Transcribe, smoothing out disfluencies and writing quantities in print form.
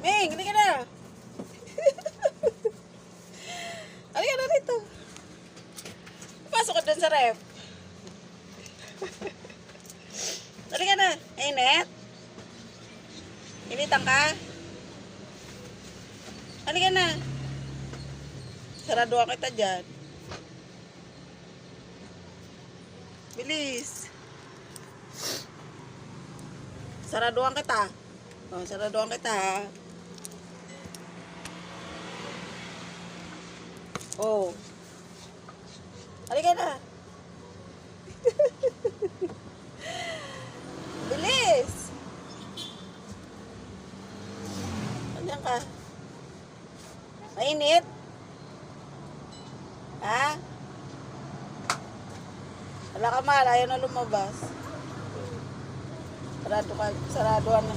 Hindi ka na. Halika na rito. Pasok ko dun sa ref. Halika na. Init? Initan ka? Halika na. Saraduhan kita dyan. Bilis. Saraduhan kita. Oh, saraduhan kita ha. Oh. Halika na. Bilis. Andiyan ka. Mainit? Ha? Wala ka mahal, ayaw na lumabas. Saraduhan na.